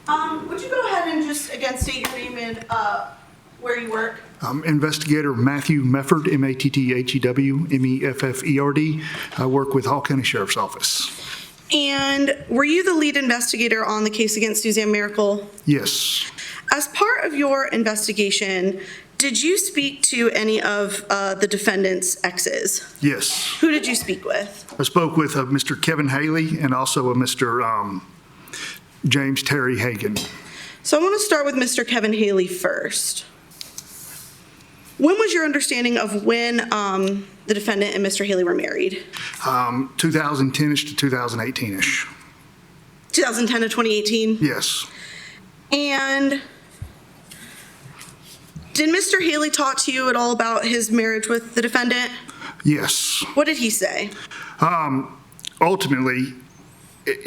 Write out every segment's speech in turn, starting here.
Would you go ahead and just again state your name and where you work? Investigator Matthew Meford, Mattthew, Mefferd. I work with Hall County Sheriff's Office. And were you the lead investigator on the case against Suzanne Mericle? Yes. As part of your investigation, did you speak to any of the defendant's exes? Yes. Who did you speak with? I spoke with Mr. Kevin Haley and also a Mr. James Hagen. So I want to start with Mr. Kevin Haley first. When was your understanding of when the defendant and Mr. Haley were married? 2010-ish to 2018-ish. 2010 to 2018? Yes. And did Mr. Haley talk to you at all about his marriage with the defendant? Yes. What did he say? Ultimately,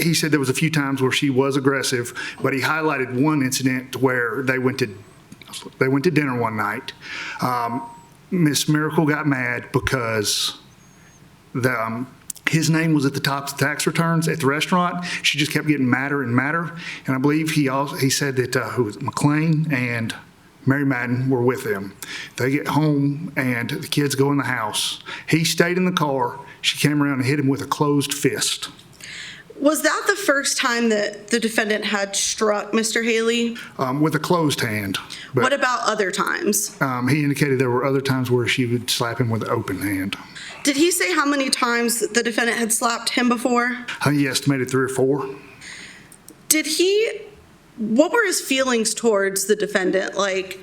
he said there was a few times where she was aggressive, but he highlighted one incident where they went to dinner one night. Miss Mericle got mad because his name was at the top of the tax returns at the restaurant. She just kept getting madder and madder. And I believe he said that who was it, McLean and Mary Madden were with them. They get home and the kids go in the house. He stayed in the car. She came around and hit him with a closed fist. Was that the first time that the defendant had struck Mr. Haley? With a closed hand. But, what about other times? He indicated there were other times where she would slap him with an open hand. Did he say how many times the defendant had slapped him before? He estimated 3 or 4. What were his feelings towards the defendant? Like,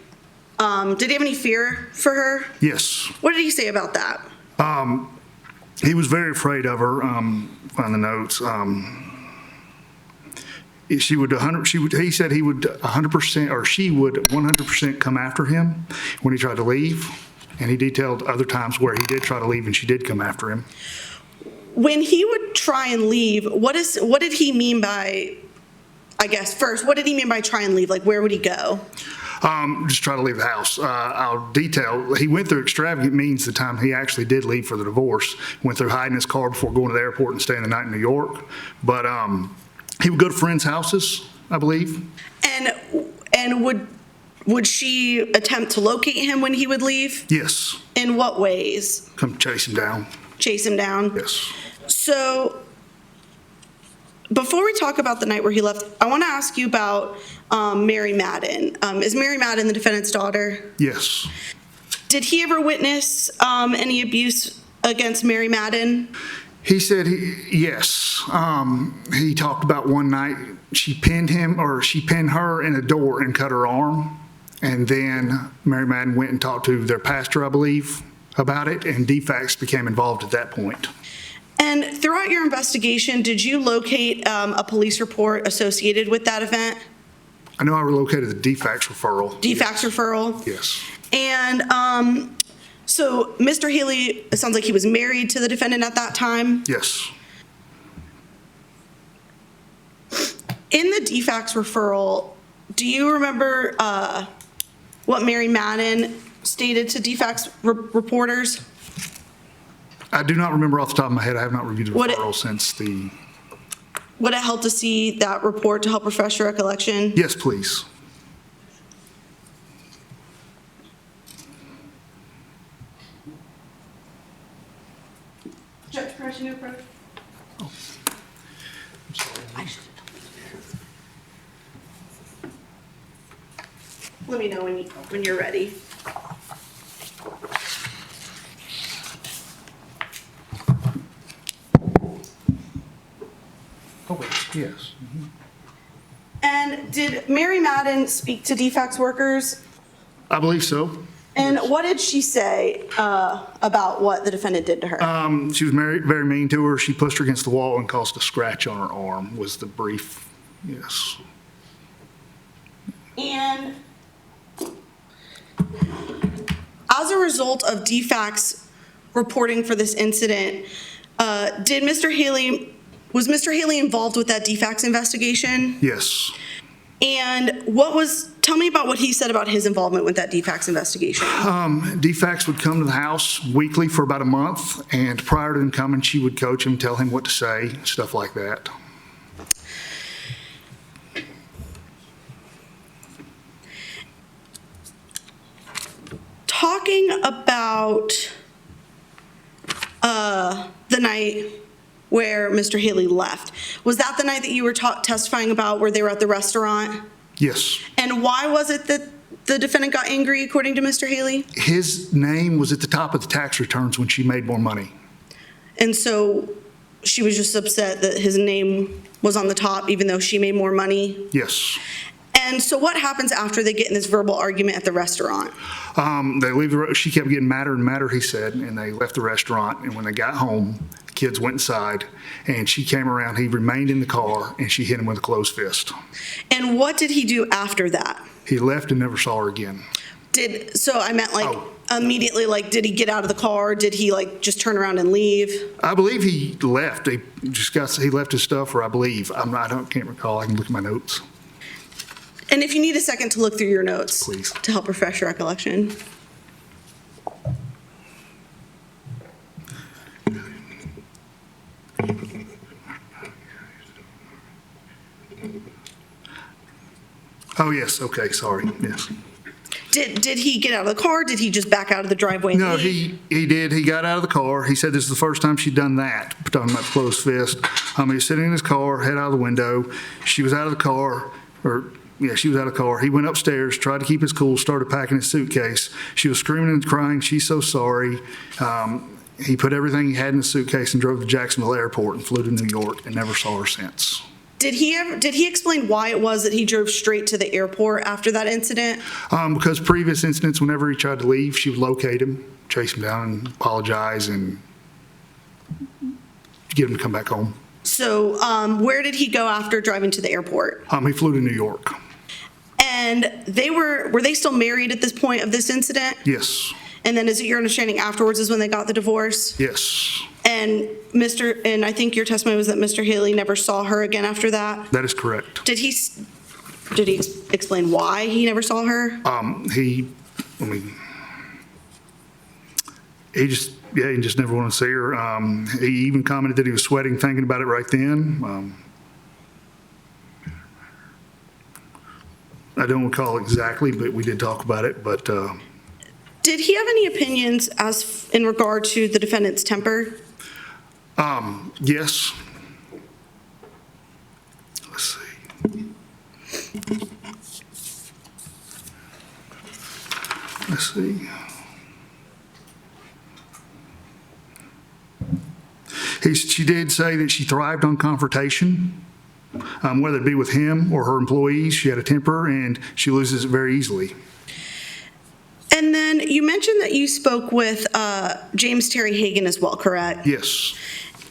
did he have any fear for her? Yes. What did he say about that? He was very afraid of her. Find the notes. He said he would 100%, or she would 100% come after him when he tried to leave. And he detailed other times where he did try to leave and she did come after him. When he would try and leave, what did he mean by, I guess, first, what did he mean by try and leave? Like, where would he go? Just try to leave the house. I'll detail. He went through extravagant means the time he actually did leave for the divorce. Went through hiding his car before going to the airport and staying the night in New York. But he would go to friends' houses, I believe. And would she attempt to locate him when he would leave? Yes. In what ways? Come chase him down. Chase him down? Yes. So before we talk about the night where he left, I want to ask you about Mary Madden. Is Mary Madden the defendant's daughter? Yes. Did he ever witness any abuse against Mary Madden? He said yes. He talked about one night she pinned her in a door and cut her arm. And then Mary Madden went and talked to their pastor, I believe, about it, and DFACS became involved at that point. And throughout your investigation, did you locate a police report associated with that event? I know I relocated the DFACS referral. DFACS referral? Yes. And so Mr. Haley, it sounds like he was married to the defendant at that time? Yes. In the DFACS referral, do you remember what Mary Madden stated to DFACS reporters? I do not remember off the top of my head. I have not reviewed the referral since the... Would it help to see that report to help refresh your recollection? Yes, please. Judge, permission to approach? Oh. I'm sorry. Let me know when you're ready. Oh, wait. Yes. Mm-hmm. And did Mary Madden speak to DFACS workers? I believe so. And what did she say about what the defendant did to her? She was very mean to her. She pushed her against the wall and caused a scratch on her arm, was the brief, yes. And as a result of DFACS reporting for this incident, was Mr. Haley involved with that DFACS investigation? Yes. And tell me about what he said about his involvement with that DFACS investigation. DFACS would come to the house weekly for about a month, and prior to him coming, she would coach him, tell him what to say, stuff like that. about the night where Mr. Haley left? Was that the night that you were testifying about where they were at the restaurant? Yes. And why was it that the defendant got angry, according to Mr. Haley? His name was at the top of the tax returns when she made more money. And so she was just upset that his name was on the top, even though she made more money? Yes. And so what happens after they get in this verbal argument at the restaurant? They leave she kept getting madder and madder, he said, and they left the restaurant. And when they got home, the kids went inside, and she came around. He remained in the car, and she hit him with a closed fist. And what did he do after that? He left and never saw her again. So I meant immediately, did he get out of the car? Did he just turn around and leave? I believe he left. He left his stuff, or I believe. Can't recall. I can look at my notes. And if you need a second to look through your notes, Please. To help refresh your recollection. Oh, yes. Okay. Sorry. Yes. Did he get out of the car? Did he just back out of the driveway and No, leave? he did. He got out of the car. He said this is the first time she'd done that, talking about the closed fist. He was sitting in his car, head out of the window. She was out of the car, she was out of the car. He went upstairs, tried to keep his cool, started packing his suitcase. She was screaming and crying, she's so sorry. He put everything he had in the suitcase and drove to Jacksonville Airport and flew to New York and never saw her since. Did he explain why it was that he drove straight to the airport after that incident? Because previous incidents, whenever he tried to leave, she would locate him, chase him down, and apologize, and get him to come back home. So where did he go after driving to the airport? He flew to New York. And were they still married at this point of this incident? Yes. And then is it your understanding afterwards is when they got the divorce? Yes. And I think your testimony was that Mr. Haley never saw her again after that? That is correct. Did he explain why he never saw her? He just never wanted to see her. He even commented that he was sweating thinking about it right then. I don't recall exactly, but we did talk about it. But did he have any opinions in regard to the defendant's temper? Yes. Let's see. Let's see. She did say that she thrived on confrontation, whether it be with him or her employees. She had a temper, and she loses it very easily. And then you mentioned that you spoke with James Hagen as well, correct? Yes.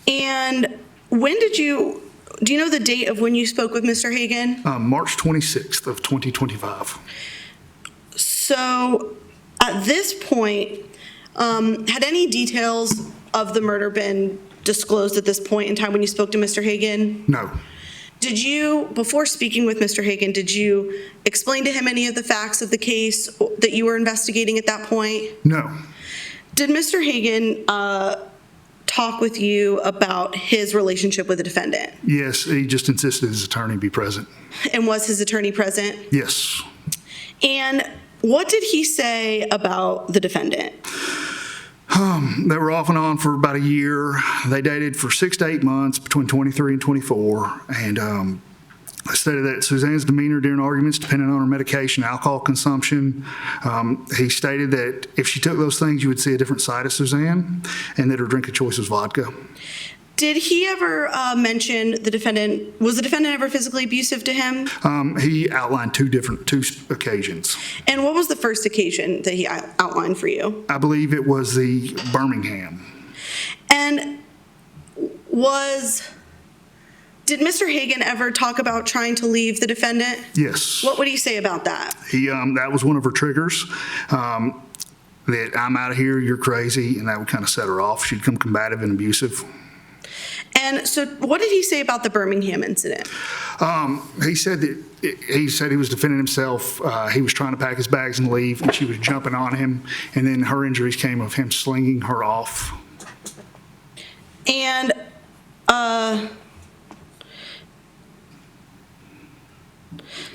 And do you know the date of when you spoke with Mr. Hagen? March 26th of 2025. So at this point, had any details of the murder been disclosed at this point in time when you spoke to Mr. Hagen? No. Before speaking with Mr. Hagen, did you explain to him any of the facts of the case that you were investigating at that point? No. Did Mr. Hagen talk with you about his relationship with the defendant? Yes, he just insisted his attorney be present. And was his attorney present? Yes. And what did he say about the defendant? They were off and on for about a year. They dated for 6 to 8 months, between 23 and 24. And stated that Suzanne's demeanor during arguments depended on her medication, alcohol consumption. He stated that if she took those things, you would see a different side of Suzanne, and that her drink of choice was vodka. Did he ever mention was the defendant ever physically abusive to him? He outlined two occasions. And what was the first occasion that he outlined for you? I believe it was the Birmingham. And did Mr. Hagen ever talk about trying to leave the defendant? Yes. What would he say about that? That was one of her triggers. That I'm out of here, you're crazy, and that would kind of set her off. She'd become combative and abusive. And so what did he say about the Birmingham incident? He said he was defending himself. He was trying to pack his bags and leave, and she was jumping on him. And then her injuries came of him slinging her off. And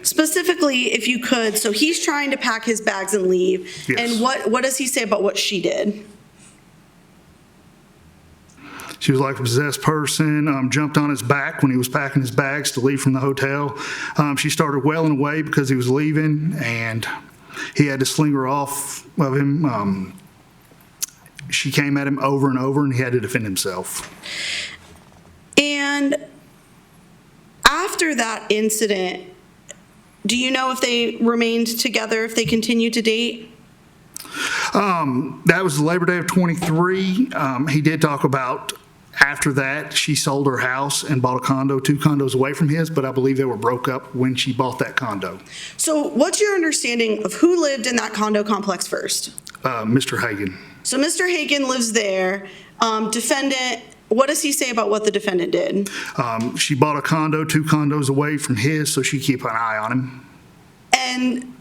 Specifically, if you could, so he's trying to pack his bags and leave. Yes. And what does he say about what she did? She was like a possessed person, jumped on his back when he was packing his bags to leave from the hotel. She started wailing away because he was leaving, and he had to sling her off of him. She came at him over and over, and he had to defend himself. And after that incident, do you know if they remained together, if they continued to date? That was Labor Day of 23. He did talk about after that, she sold her house and bought a condo, 2 condos away from his, but I believe they were broke up when she bought that condo. So what's your understanding of who lived in that condo complex first? Mr. Hagen. So Mr. Hagen lives there. Defendant, what does he say about what the defendant did? She bought a condo, 2 condos away from his, so she could keep an eye on him. And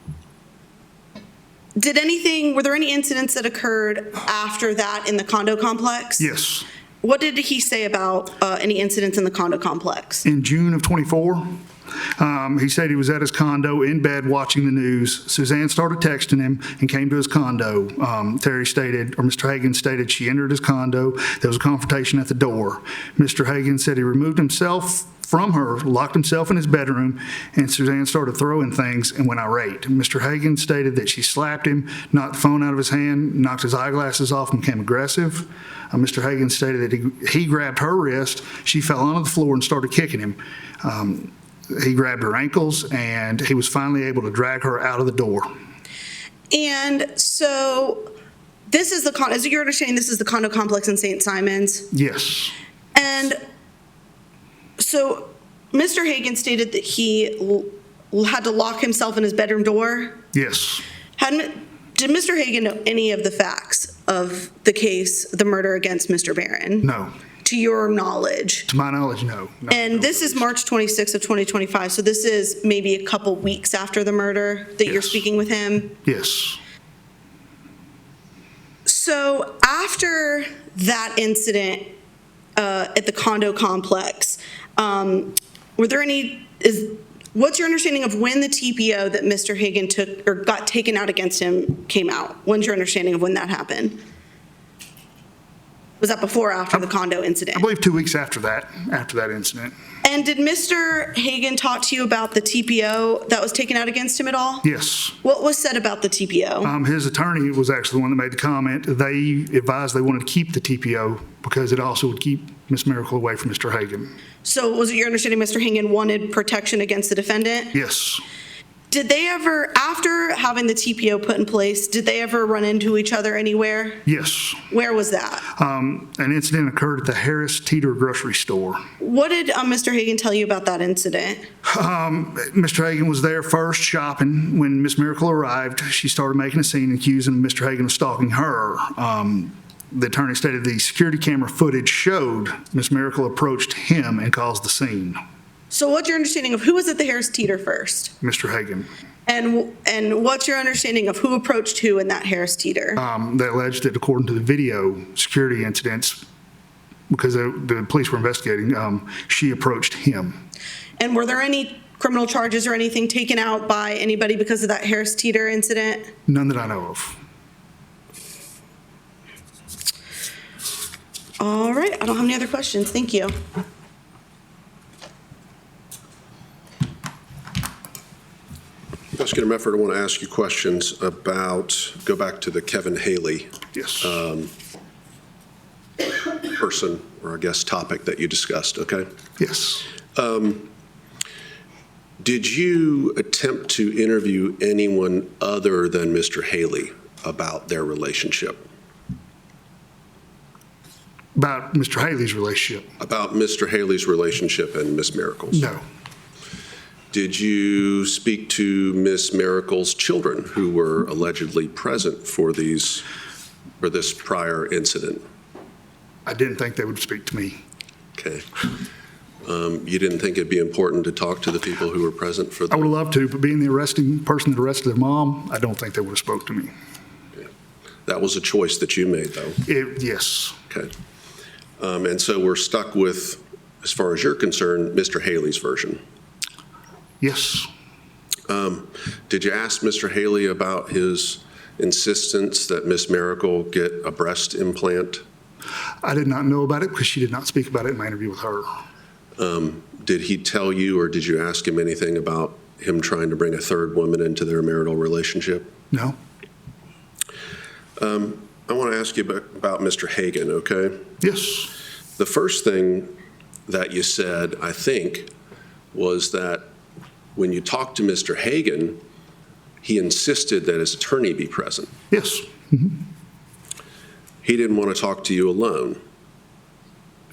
were there any incidents that occurred after that in the condo complex? Yes. What did he say about any incidents in the condo complex? In June of 24, he said he was at his condo in bed watching the news. Suzanne started texting him and came to his condo. Mr. Hagen stated she entered his condo. There was a confrontation at the door. Mr. Hagen said he removed himself from her, locked himself in his bedroom, and Suzanne started throwing things and went irate. Mr. Hagen stated that she slapped him, knocked the phone out of his hand, knocked his eyeglasses off, and became aggressive. Mr. Hagen stated that he grabbed her wrist, she fell onto the floor and started kicking him. He grabbed her ankles, and he was finally able to drag her out of the door. And so is it your understanding this is the condo complex in St. Simons? Yes. And so Mr. Hagen stated that he had to lock himself in his bedroom door? Yes. Did Mr. Hagen know any of the facts of the case, the murder against Mr. Barron? No. To your knowledge? To my knowledge, no. And this is March 26th of 2025, so this is maybe a couple weeks after the murder that you're speaking with him? Yes. So after that incident at the condo complex, what's your understanding of when the TPO that Mr. Hagen took or got taken out against him came out? When's your understanding of when that happened? Was that before or after the condo incident? I believe 2 weeks after that incident. And did Mr. Hagen talk to you about the TPO that was taken out against him at all? Yes. What was said about the TPO? His attorney was actually the one that made the comment. They advised they wanted to keep the TPO because it also would keep Ms. Mericle away from Mr. Hagen. So was it your understanding Mr. Hagen wanted protection against the defendant? Yes. Did they ever, after having the TPO put in place, did they ever run into each other anywhere? Yes. Where was that? An incident occurred at the Harris Teeter grocery store. What did Mr. Hagen tell you about that incident? Mr. Hagen was there first shopping. When Ms. Mericle arrived, she started making a scene accusing Mr. Hagen of stalking her. The attorney stated the security camera footage showed Ms. Mericle approached him and caused the scene. So what's your understanding of who was at the Harris Teeter first? Mr. Hagen. And what's your understanding of who approached who in that Harris Teeter? They alleged that according to the video security incidents, because the police were investigating, she approached him. And were there any criminal charges or anything taken out by anybody because of that Harris Teeter incident? None that I know of. All right, I don't have any other questions. Thank you. Investigator Meford, I want to ask you questions go back to the Kevin Haley Yes. person, or I guess topic that you discussed, okay? Yes. Did you attempt to interview anyone other than Mr. Haley about their relationship? About Mr. Haley's relationship? About Mr. Haley's relationship and Ms. Mericle's? No. Did you speak to Ms. Mericle's children who were allegedly present for this prior incident? I didn't think they would speak to me. Okay. You didn't think it'd be important to talk to the people who were present for the... I would have loved to, but being the arresting person that arrested their mom, I don't think they would have spoke to me. Okay. That was a choice that you made, though? Yes. Okay. And so we're stuck with, as far as you're concerned, Mr. Haley's version? Yes. Did you ask Mr. Haley about his insistence that Ms. Mericle get a breast implant? I did not know about it because she did not speak about it in my interview with her. Did he tell you, or did you ask him anything about him trying to bring a third woman into their marital relationship? No? I want to ask you about Mr. Hagen, okay? Yes. The first thing that you said, I think, was that when you talked to Mr. Hagen, he insisted that his attorney be present. Yes. He didn't want to talk to you alone.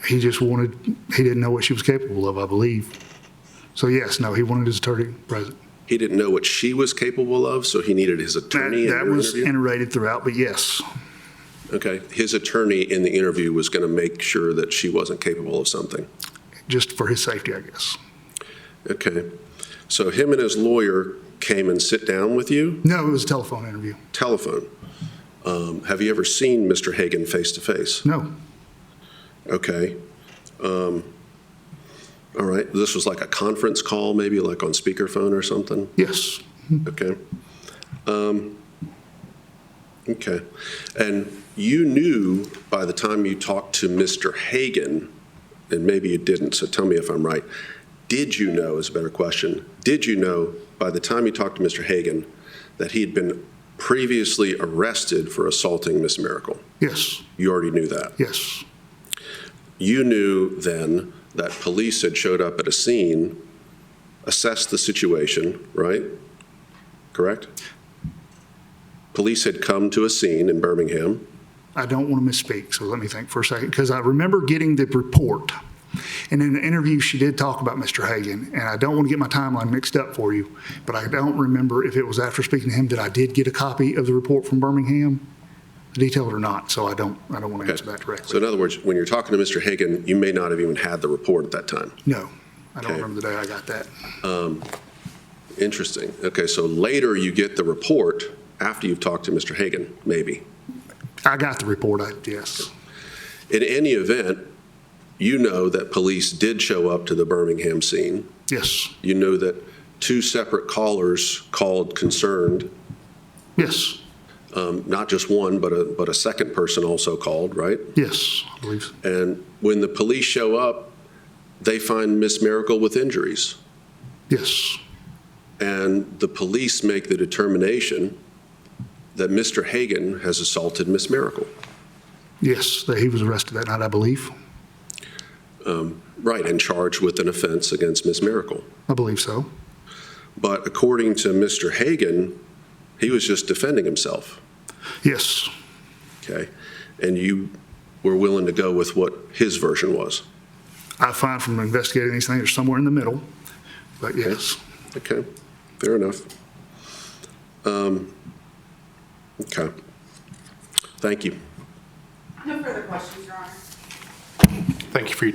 He didn't know what she was capable of, I believe. So yes, no, he wanted his attorney present. He didn't know what she was capable of, so he needed his attorney in That your was interview? iterated throughout, but yes. Okay. His attorney in the interview was going to make sure that she wasn't capable of something. Just for his safety, I guess. Okay. So him and his lawyer came and sit down with you? No, it was a telephone interview. Telephone. Have you ever seen Mr. Hagen face to face? No. Okay. All right. This was like a conference call, maybe like on speakerphone or something? Yes. Okay. Okay. And you knew by the time you talked to Mr. Hagen, and maybe you didn't, so tell me if I'm right. Did you know, is a better question, did you know by the time you talked to Mr. Hagen that he had been previously arrested for assaulting Miss Mericle? Yes. You already knew that? Yes. You knew then that police had showed up at a scene, assessed the situation, right? Correct? Police had come to a scene in Birmingham. I don't want to misspeak, so let me think for a second, because I remember getting the report. And in the interview, she did talk about Mr. Hagen, and I don't want to get my timeline mixed up for you, but I don't remember if it was after speaking to him that I did get a copy of the report from Birmingham, detailed or not, so I don't want to answer that directly. So in other words, when you're talking to Mr. Hagen, you may not have even had the report at that time. No, I don't Okay. remember the day I got that. Interesting. Okay, so later you get the report after you've talked to Mr. Hagen, maybe. I got the report, yes. In any event, you know that police did show up to the Birmingham scene. Yes. You know that two separate callers called concerned, Yes. not just one, but a second person also called, right? Yes, I believe so. And when the police show up, they find Miss Mericle with injuries. Yes. And the police make the determination that Mr. Hagen has assaulted Miss Mericle. Yes, that he was arrested that night, I believe. Right, and charged with an offense against Miss Mericle. I believe so. But according to Mr. Hagen, he was just defending himself, Yes. okay? And you were willing to go with what his version was. I find from investigating these things, they're somewhere in the middle, but yes. Okay, fair enough. Okay. Thank you. No further questions, Your Honor. Thank you for your